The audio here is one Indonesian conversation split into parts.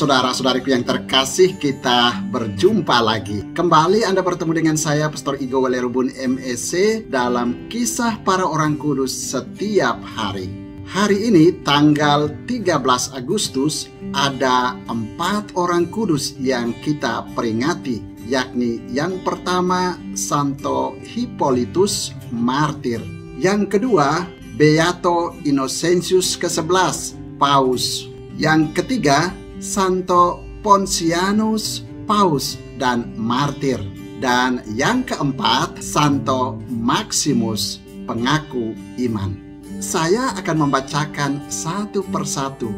Saudara-saudariku yang terkasih, kita berjumpa lagi. Kembali Anda bertemu dengan saya, Pastor Igo Walerubun MEC, dalam Kisah Para Orang Kudus Setiap Hari. Hari ini, tanggal 13 Agustus, ada 4 orang kudus yang kita peringati, yakni yang pertama, Santo Hippolytus, martir. Yang kedua, Beato Innocentius ke-11, Paus. Yang ketiga, Santo Pontianus, Paus dan martir. Dan yang keempat, Santo Maximus, pengaku iman. Saya akan membacakan satu persatu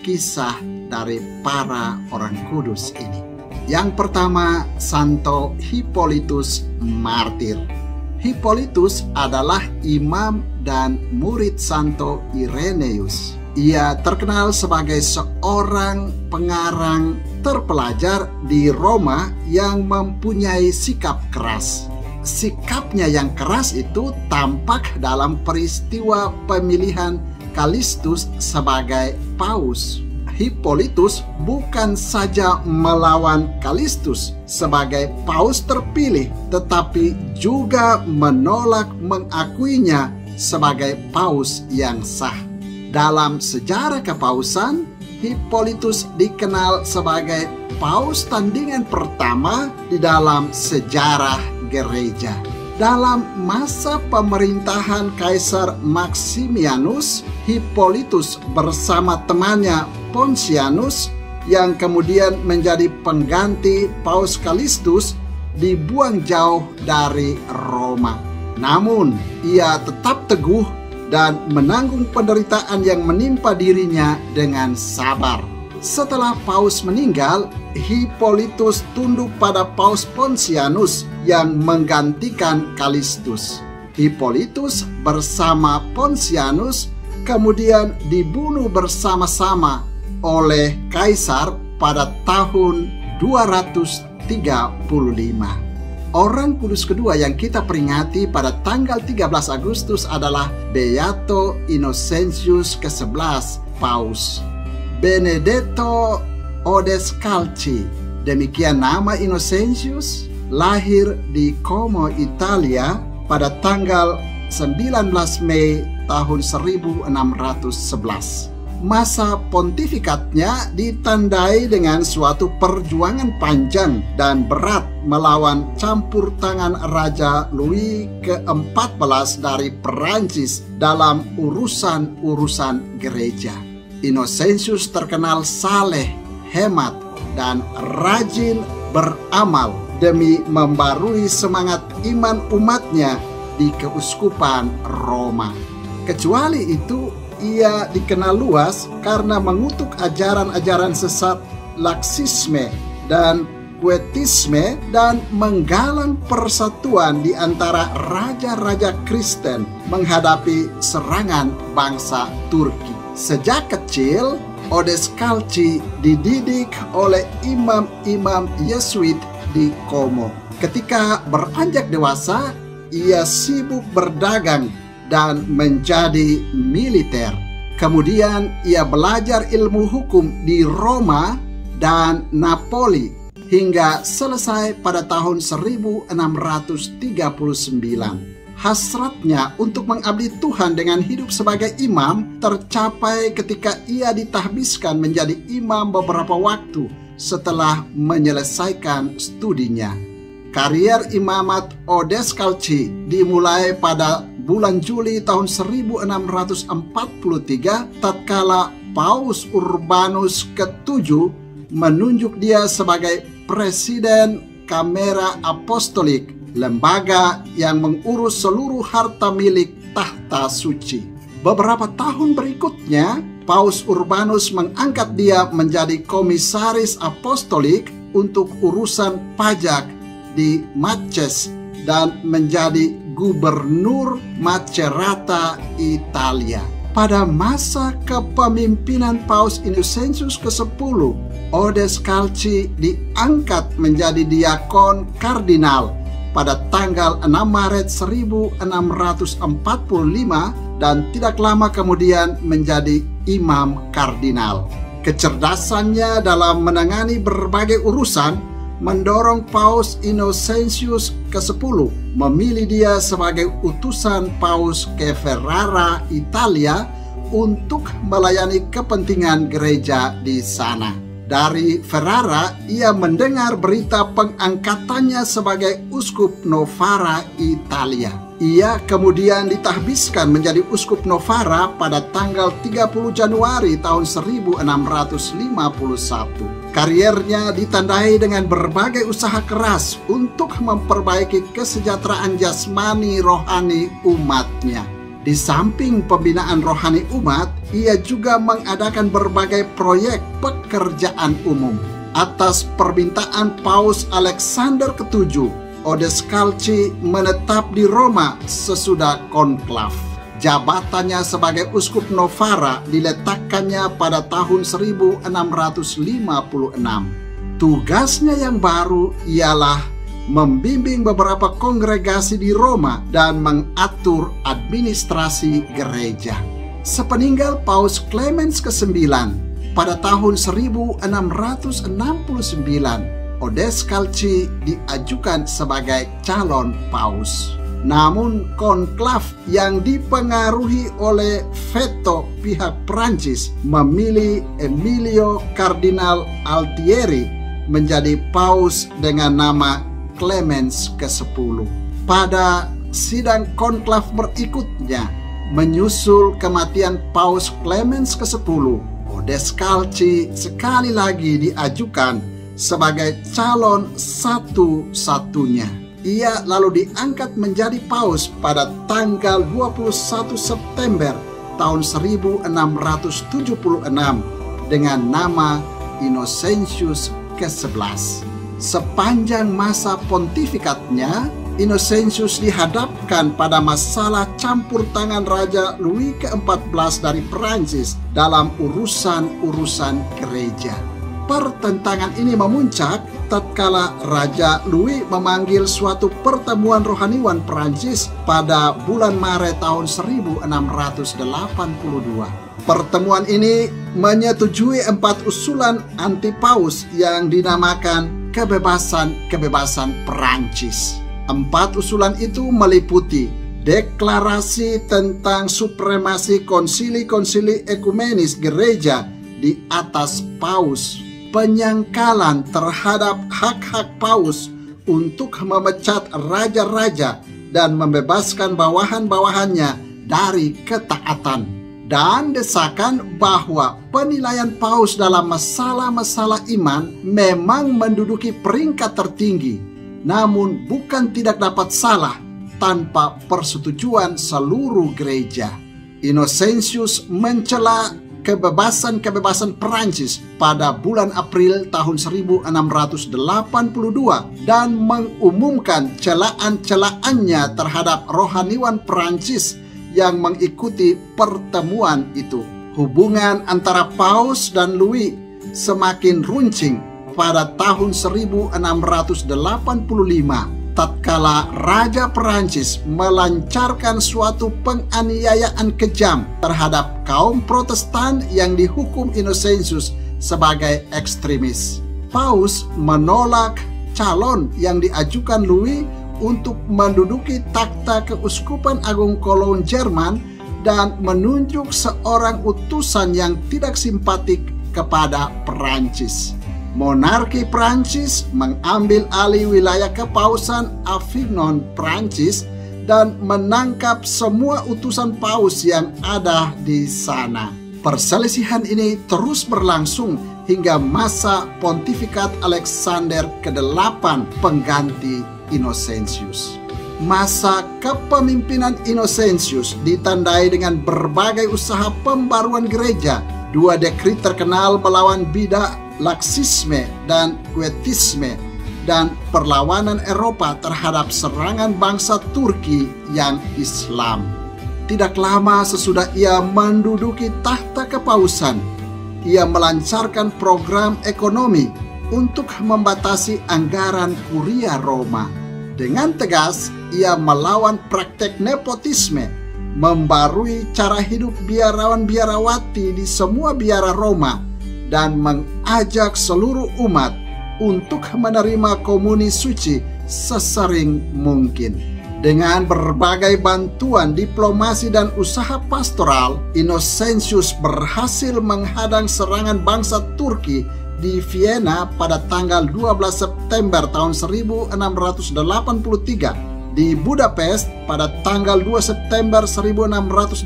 kisah dari para orang kudus ini. Yang pertama, Santo Hippolytus, martir. Hippolytus adalah imam dan murid Santo Irenaeus. Ia terkenal sebagai seorang pengarang terpelajar di Roma yang mempunyai sikap keras. Sikapnya yang keras itu tampak dalam peristiwa pemilihan Kalistus sebagai paus. Hippolytus bukan saja melawan Kalistus sebagai paus terpilih, tetapi juga menolak mengakuinya sebagai paus yang sah. Dalam sejarah kepausan, Hippolytus dikenal sebagai paus tandingan pertama di dalam sejarah gereja. Dalam masa pemerintahan Kaisar Maximianus, Hippolytus bersama temannya Pontianus yang kemudian menjadi pengganti Paus Kalistus dibuang jauh dari Roma. Namun, ia tetap teguh dan menanggung penderitaan yang menimpa dirinya dengan sabar. Setelah Paus meninggal, Hippolytus tunduk pada Paus Pontianus yang menggantikan Kalistus. Hippolytus bersama Pontianus kemudian dibunuh bersama-sama oleh Kaisar pada tahun 235. Orang kudus kedua yang kita peringati pada tanggal 13 Agustus adalah Beato Innocentius ke-11, Paus. Benedetto Odescalchi, demikian nama Innocentius, lahir di Como, Italia pada tanggal 19 Mei tahun 1611. Masa pontifikatnya ditandai dengan suatu perjuangan panjang dan berat melawan campur tangan Raja Louis ke-14 dari Perancis dalam urusan-urusan gereja. Innocentius terkenal saleh, hemat, dan rajin beramal demi membarui semangat iman umatnya di keuskupan Roma. Kecuali itu, ia dikenal luas karena mengutuk ajaran-ajaran sesat laksisme dan quietisme dan menggalang persatuan di antara raja-raja Kristen menghadapi serangan bangsa Turki. Sejak kecil, Odescalchi dididik oleh imam-imam Yesuit di Como. Ketika beranjak dewasa, ia sibuk berdagang dan menjadi militer. Kemudian ia belajar ilmu hukum di Roma dan Napoli hingga selesai pada tahun 1639. Hasratnya untuk mengabdi Tuhan dengan hidup sebagai imam tercapai ketika ia ditahbiskan menjadi imam beberapa waktu setelah menyelesaikan studinya. Karier imamat Odescalchi dimulai pada bulan Juli tahun 1643 tatkala Paus Urbanus ke-7 menunjuk dia sebagai Presiden Kamera Apostolik, lembaga yang mengurus seluruh harta milik tahta suci. Beberapa tahun berikutnya, Paus Urbanus mengangkat dia menjadi komisaris apostolik untuk urusan pajak di Maces dan menjadi gubernur Macerata, Italia. Pada masa kepemimpinan Paus Innocentius ke-10, Odescalchi diangkat menjadi diakon kardinal pada tanggal 6 Maret 1645 dan tidak lama kemudian menjadi imam kardinal. Kecerdasannya dalam menangani berbagai urusan mendorong Paus Innocentius ke-10 memilih dia sebagai utusan Paus ke Ferrara, Italia untuk melayani kepentingan gereja di sana. Dari Ferrara, ia mendengar berita pengangkatannya sebagai uskup Novara, Italia. Ia kemudian ditahbiskan menjadi uskup Novara pada tanggal 30 Januari tahun 1651. Kariernya ditandai dengan berbagai usaha keras untuk memperbaiki kesejahteraan jasmani rohani umatnya. Di samping pembinaan rohani umat, ia juga mengadakan berbagai proyek pekerjaan umum. Atas permintaan Paus Alexander ke-7, Odescalchi menetap di Roma sesudah konklav. Jabatannya sebagai uskup Novara diletakkannya pada tahun 1656. Tugasnya yang baru ialah membimbing beberapa kongregasi di Roma dan mengatur administrasi gereja. Sepeninggal Paus Clemens ke-9 pada tahun 1669, Odescalchi diajukan sebagai calon paus. Namun konklav yang dipengaruhi oleh veto pihak Prancis memilih Emilio Kardinal Altieri menjadi paus dengan nama Clemens ke-10. Pada sidang konklav berikutnya, menyusul kematian Paus Clemens ke-10, Odescalchi sekali lagi diajukan sebagai calon satu-satunya. Ia lalu diangkat menjadi paus pada tanggal 21 September tahun 1676 dengan nama Innocentius ke-11. Sepanjang masa pontifikatnya, Innocentius dihadapkan pada masalah campur tangan Raja Louis ke-14 dari Prancis dalam urusan-urusan gereja. Pertentangan ini memuncak tatkala Raja Louis memanggil suatu pertemuan rohaniwan Prancis pada bulan Maret tahun 1682. Pertemuan ini menyetujui 4 usulan anti-paus yang dinamakan kebebasan Perancis. 4 usulan itu meliputi deklarasi tentang supremasi konsili-konsili ekumenis gereja di atas paus, penyangkalan terhadap hak-hak paus untuk memecat raja-raja dan membebaskan bawahan-bawahannya dari ketaatan, dan desakan bahwa penilaian paus dalam masalah-masalah iman memang menduduki peringkat tertinggi, namun bukan tidak dapat salah tanpa persetujuan seluruh gereja. Innocentius mencela kebebasan Perancis pada bulan April tahun 1682 dan mengumumkan celaan-celaannya terhadap rohaniwan Perancis yang mengikuti pertemuan itu. Hubungan antara Paus dan Louis semakin runcing pada tahun 1685 tatkala Raja Perancis melancarkan suatu penganiayaan kejam terhadap kaum Protestan yang dihukum Innocentius sebagai ekstremis. Paus menolak calon yang diajukan Louis untuk menduduki takhta keuskupan Agung Cologne Jerman dan menunjuk seorang utusan yang tidak simpatik kepada Perancis. Monarki Prancis mengambil alih wilayah kepausan Avignon, Prancis, dan menangkap semua utusan paus yang ada di sana. Perselisihan ini terus berlangsung hingga masa pontifikat Alexander ke-8 pengganti Innocentius. Masa kepemimpinan Innocentius ditandai dengan berbagai usaha pembaruan gereja. 2 dekrit terkenal melawan bidah laksisme dan quietisme dan perlawanan Eropa terhadap serangan bangsa Turki yang Islam. Tidak lama sesudah ia menduduki tahta kepausan, ia melancarkan program ekonomi untuk membatasi anggaran Kuria Roma. Dengan tegas, ia melawan praktek nepotisme, membarui cara hidup biarawan-biarawati di semua biara Roma, dan mengajak seluruh umat untuk menerima komuni suci sesering mungkin. Dengan berbagai bantuan diplomasi dan usaha pastoral, Innocentius berhasil menghadang serangan bangsa Turki di Vienna pada tanggal 12 September tahun 1683, di Budapest pada tanggal 2 September 1686,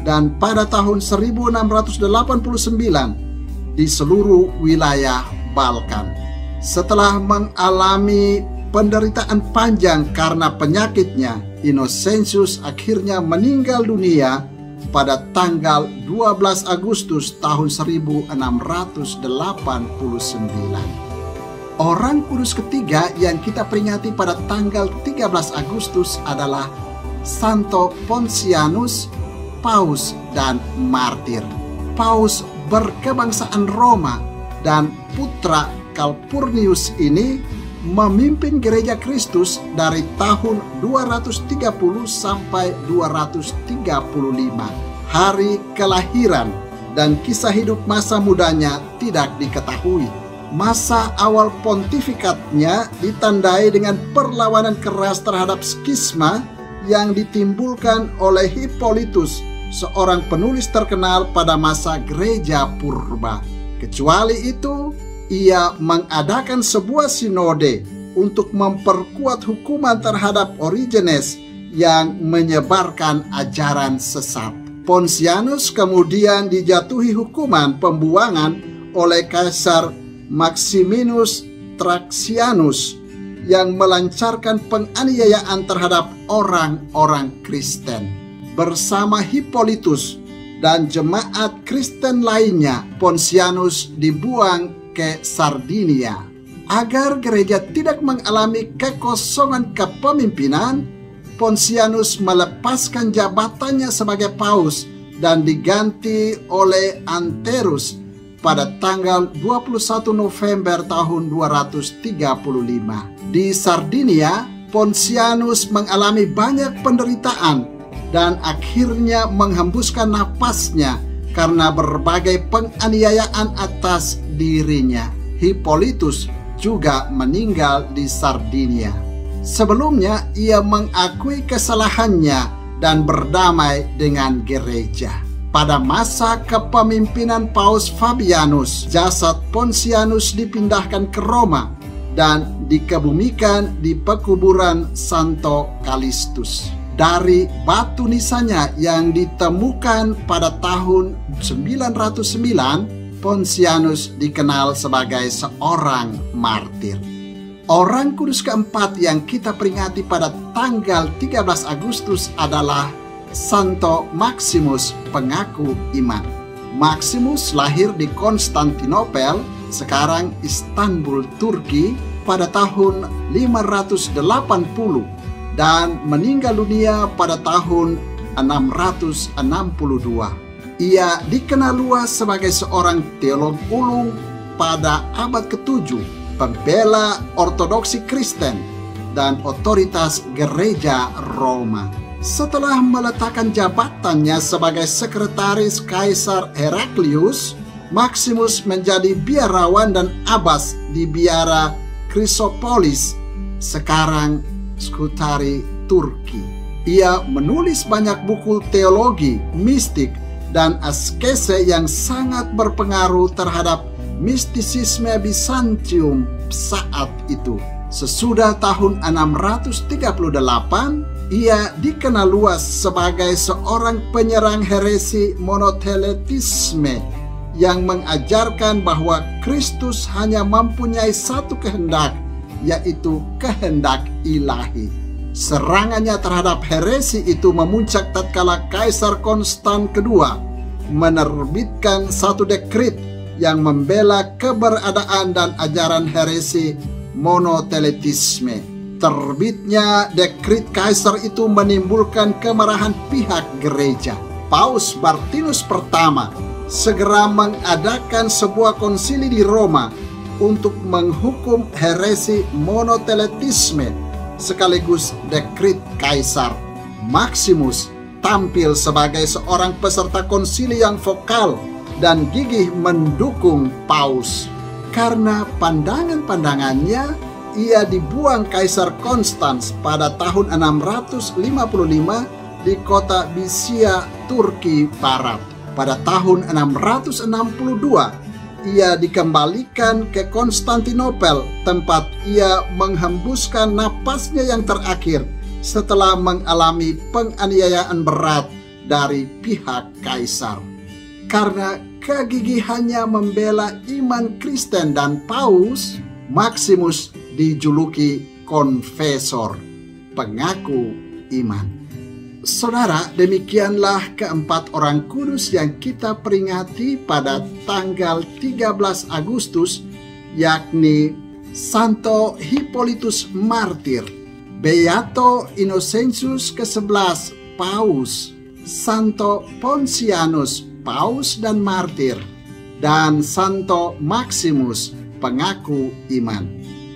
dan pada tahun 1689 di seluruh wilayah Balkan. Setelah mengalami penderitaan panjang karena penyakitnya, Innocentius akhirnya meninggal dunia pada tanggal 12 Agustus tahun 1689. Orang kudus ketiga yang kita peringati pada tanggal 13 Agustus adalah Santo Pontianus, Paus dan martir. Paus berkebangsaan Roma dan putra Calpurnius ini memimpin gereja Kristus dari tahun 230 sampai 235. Hari kelahiran dan kisah hidup masa mudanya tidak diketahui. Masa awal pontifikatnya ditandai dengan perlawanan keras terhadap skisma yang ditimbulkan oleh Hippolytus, seorang penulis terkenal pada masa gereja purba. Kecuali itu, ia mengadakan sebuah sinode untuk memperkuat hukuman terhadap Origenes yang menyebarkan ajaran sesat. Pontianus kemudian dijatuhi hukuman pembuangan oleh Kaisar Maximinus Traxianus yang melancarkan penganiayaan terhadap orang-orang Kristen. Bersama Hippolytus dan jemaat Kristen lainnya, Pontianus dibuang ke Sardinia. Agar gereja tidak mengalami kekosongan kepemimpinan, Pontianus melepaskan jabatannya sebagai paus dan diganti oleh Anterus pada tanggal 21 November tahun 235. Di Sardinia, Pontianus mengalami banyak penderitaan dan akhirnya menghembuskan napasnya karena berbagai penganiayaan atas dirinya. Hippolytus juga meninggal di Sardinia. Sebelumnya ia mengakui kesalahannya dan berdamai dengan gereja. Pada masa kepemimpinan Paus Fabianus, jasad Pontianus dipindahkan ke Roma dan dikebumikan di pekuburan Santo Callistus. Dari batu nisannya yang ditemukan pada tahun 909, Pontianus dikenal sebagai seorang martir. Orang kudus keempat yang kita peringati pada tanggal 13 Agustus adalah Santo Maximus, pengaku iman. Maximus lahir di Konstantinopel, sekarang Istanbul, Turki, pada tahun 580 dan meninggal dunia pada tahun 662. Ia dikenal luas sebagai seorang teolog ulung pada abad ke-7, pembela ortodoksi Kristen, dan otoritas gereja Roma. Setelah meletakkan jabatannya sebagai sekretaris Kaisar Heraklius, Maximus menjadi biarawan dan abbas di biara Chrysopolis, sekarang Scutari, Turki. Ia menulis banyak buku teologi, mistik, dan askese yang sangat berpengaruh terhadap mistisisme Bizantium saat itu. Sesudah tahun 638, ia dikenal luas sebagai seorang penyerang heresi monoteletisme yang mengajarkan bahwa Kristus hanya mempunyai satu kehendak, yaitu kehendak ilahi. Serangannya terhadap heresi itu memuncak tatkala Kaisar Konstan II menerbitkan satu dekrit yang membela keberadaan dan ajaran heresi monoteletisme. Terbitnya dekrit Kaisar itu menimbulkan kemarahan pihak gereja. Paus Martinus pertama segera mengadakan sebuah konsili di Roma untuk menghukum heresi monoteletisme sekaligus dekrit Kaisar. Maximus tampil sebagai seorang peserta konsili yang vokal dan gigih mendukung Paus. Karena pandangan-pandangannya, ia dibuang Kaisar Konstans pada tahun 655 di kota Bisia, Turki Barat. Pada tahun 662, ia dikembalikan ke Konstantinopel, tempat ia menghembuskan napasnya yang terakhir setelah mengalami penganiayaan berat dari pihak Kaisar. Karena kegigihannya membela iman Kristen dan Paus, Maximus dijuluki Konfesor, pengaku iman. Saudara, demikianlah keempat orang kudus yang kita peringati pada tanggal 13 Agustus, yakni Santo Hippolytus Martir, Beato Innocentius ke-11 Paus, Santo Pontianus Paus dan Martir, dan Santo Maximus pengaku iman.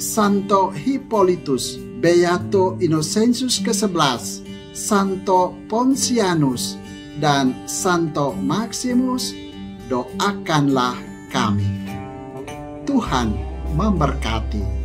Santo Hippolytus, Beato Innocentius ke-11, Santo Pontianus, dan Santo Maximus, doakanlah kami. Tuhan memberkati.